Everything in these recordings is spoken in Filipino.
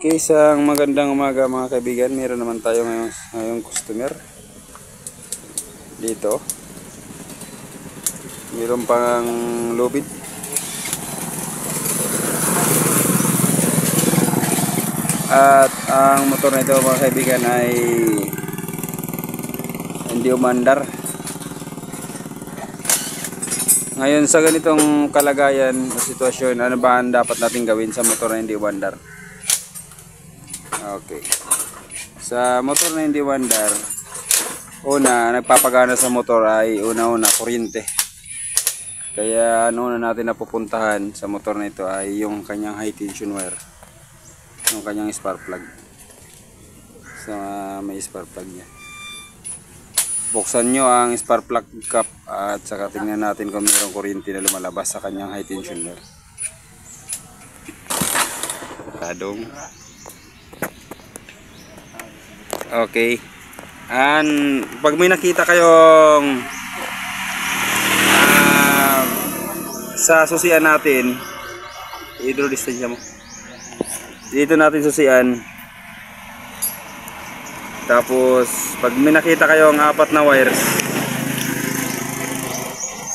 Okay, isang magandang umaga mga kaibigan. Meron naman tayo ngayong customer dito. Meron pang lubid. At ang motor na ito mga kaibigan ay hindi umandar. Ngayon sa ganitong kalagayan o sitwasyon, ano ba ang dapat natin gawin sa motor na hindi umandar? Okay. Sa motor na hindi umandar, una, nagpapagana sa motor ay una-una kuryente. Kaya ano na natin napupuntahan sa motor na ito ay yung kanyang high tension wire. Yung kanyang spark plug. Sa may spark plug niya. Buksan nyo ang spark plug cap at saka tingnan natin kung mayroong kuryente na lumalabas sa kanyang high tension wire. Tadong. Okay. And pag may nakita kayong sa susian natin, i-draw distance mo. Dito natin susian. Tapos pag may nakita kayong apat na wires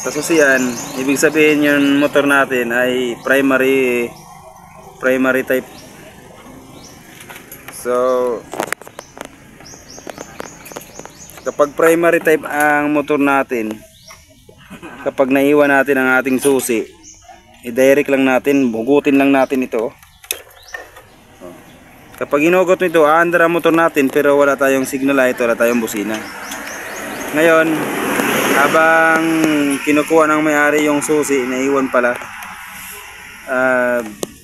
sa susian, ibig sabihin yung motor natin ay primary type. So kapag primary type ang motor natin, kapag naiwan natin ang ating susi, i-direct lang natin, hugutin lang natin ito. Kapag hinugot nito, aandar ang motor natin pero wala tayong signal light, wala tayong busina. Ngayon, habang kinukuha ng may-ari yung susi, naiwan pala,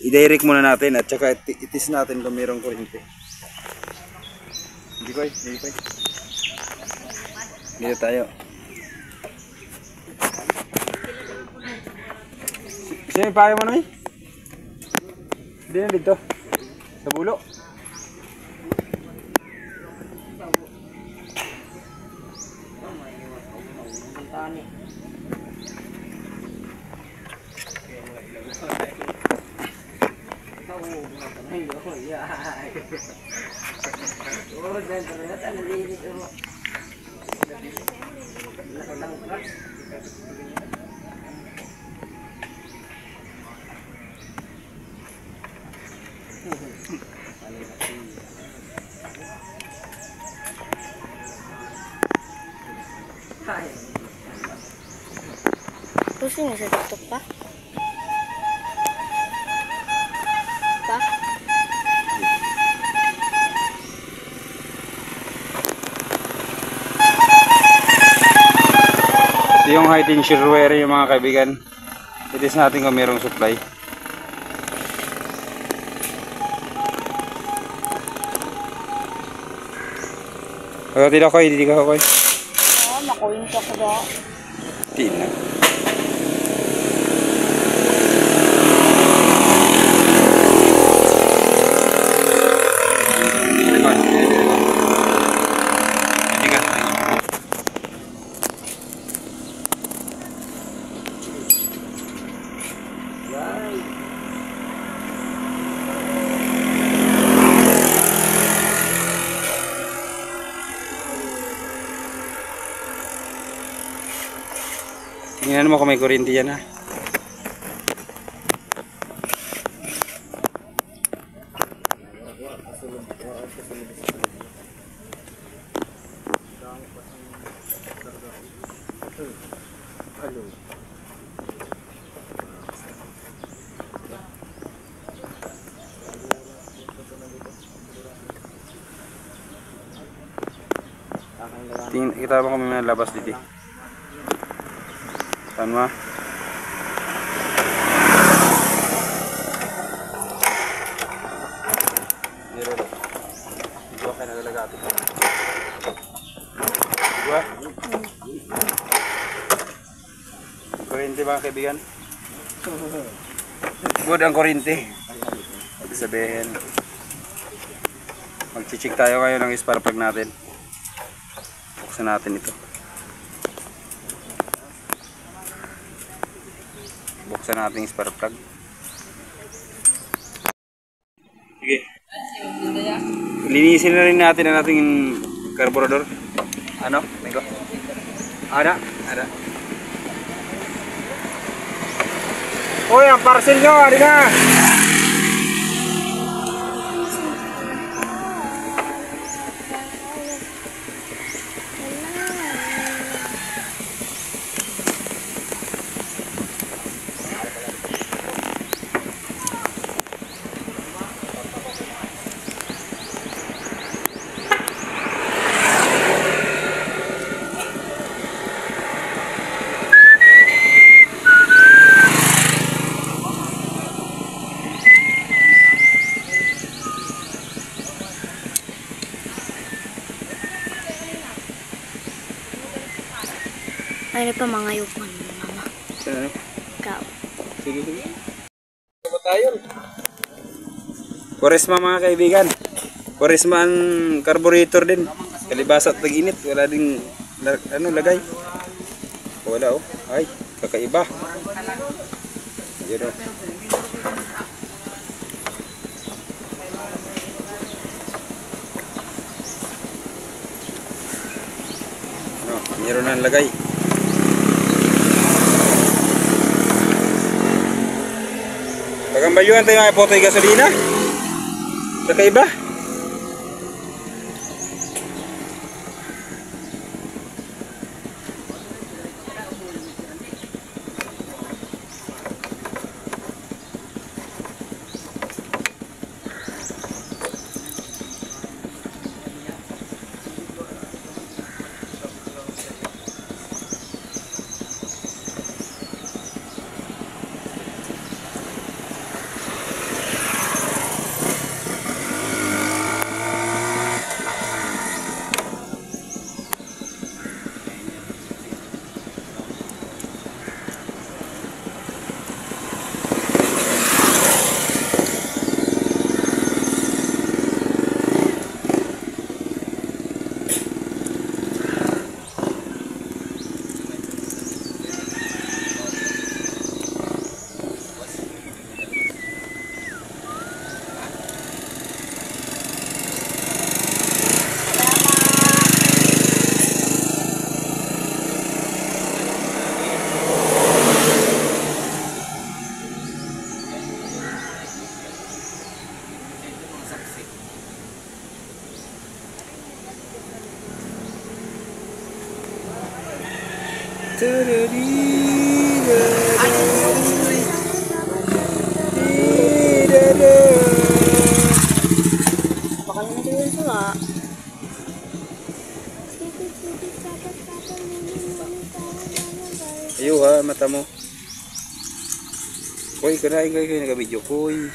i-direct muna natin at saka itis natin kung mayroong kuryente. Hindi ko. Dito tayo. Sino yung payo mo namin? Hindi na dito. Sa bulo. Pusing sa tutok pa? Pa? Ito yung high tension wire yung mga kaibigan. Itis natin kung mayroong supply. Pagkatid ako, hindi ka ako. Makuhin ka ko ba? Tina. Tingnan mo kung may kuryente yan ha. Kita mo kung may labas dito. Tama. Dito daw. Dito kayo nagalagato. Dito. Kuryente ba kaibigan? Good ang kuryente. Ibig sabihin, mag-check tayo ngayon ng spark plug natin. Buksan natin ito. Buksan natin yung spark plug. Sige. Linisin na rin natin ang ating carburetor. Ano? Miko? Ada? Ada. Hoy, ang parcel nyo, ari na! Ay, pa mga yupan, mama. Ano? Ikaw. Sige, sige. Ano tayo? Koresma mga kaibigan. Koresma ang carburetor din. Kalibasa at tag-init. Wala ding ano, lagay. Wala oh. Ay, kakaiba. Yun oh. Ano, meron na lagay. Pagambayuan tayo mga potoy gasolina. Kakaiba. Baka naman din yung suwa. Ayo ha, mata mo. Koy, kanain kayo nagabidyo. Koy.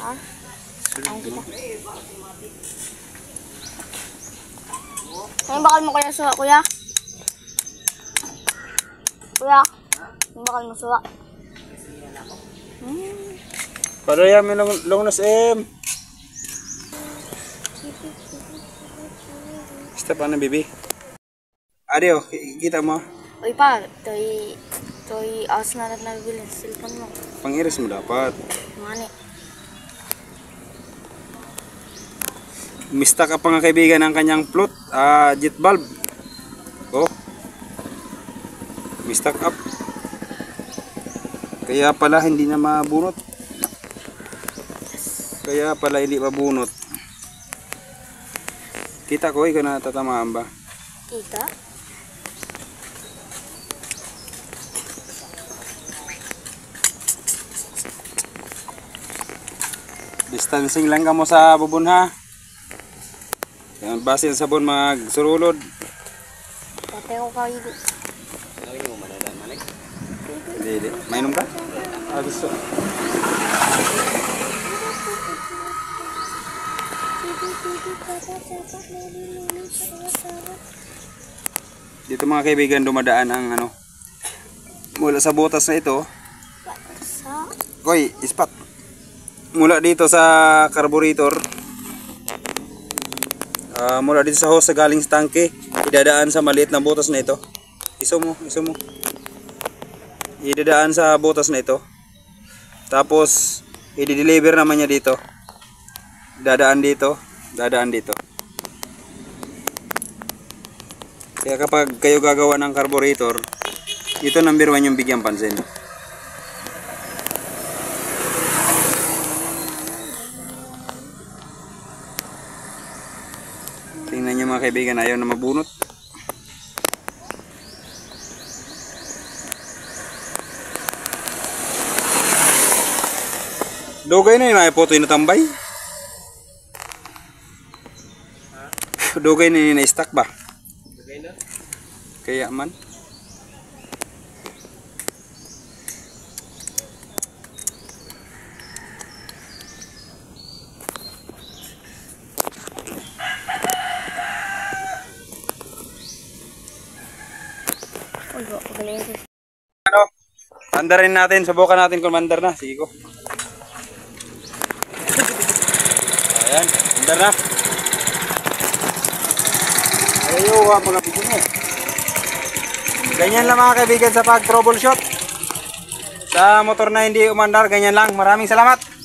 Ha? Ang kita. Ano bakal mo kaya suwa, kuya? Kuya? Ano bakal mo suwa? Paano yan, may long nas M. Basta pa na, bibi. Adio, kita mo. Uy pa, to'y awas na rin nabili sa cellphone mo. Pangiris mo dapat. Mani. Mista ka pa nga kaibigan ng kanyang float, jet valve. Oh. Mistak up. Kaya pala hindi na mabunot. Kaya pala hindi mabunot. Kita ko, ikaw na tatamaan ba? Kita? Distancing lang ka mo sa bubon ha. Yan, base sa sabon magsurulod. Pati ko kayo. Hindi. Mainom ka? Gusto. Dito mga kaibigan dumadaan ang ano. Mula sa butas na ito. Sa? Koy, ispat. Mula dito sa carburetor. Mula dito sa hose sa galing sa tangke, idadaan sa maliit na butas na ito. Iso mo. Idadaan sa butas na ito. Tapos i-deliver naman niya dito. dadaan dito. Dadaan dito. Kaya kapag kayo gagawa ng carburetor, ito number 1 yung bigyan pansin. Tingnan nyo mga kaibigan, ayaw na mabunot. Dugay na yun, ay po ito inatambay. Dugay na yun na-stack ba? Dugay na? Kaya man. Ano? Mandarin natin, subukan natin kung mandar na. Sige ko. Ayan, mandar na. Ayaw, mo na bigyan mo. Ganyan lang mga kaibigan sa pag-troubleshoot. Sa motor na hindi umandar, ganyan lang. Maraming salamat.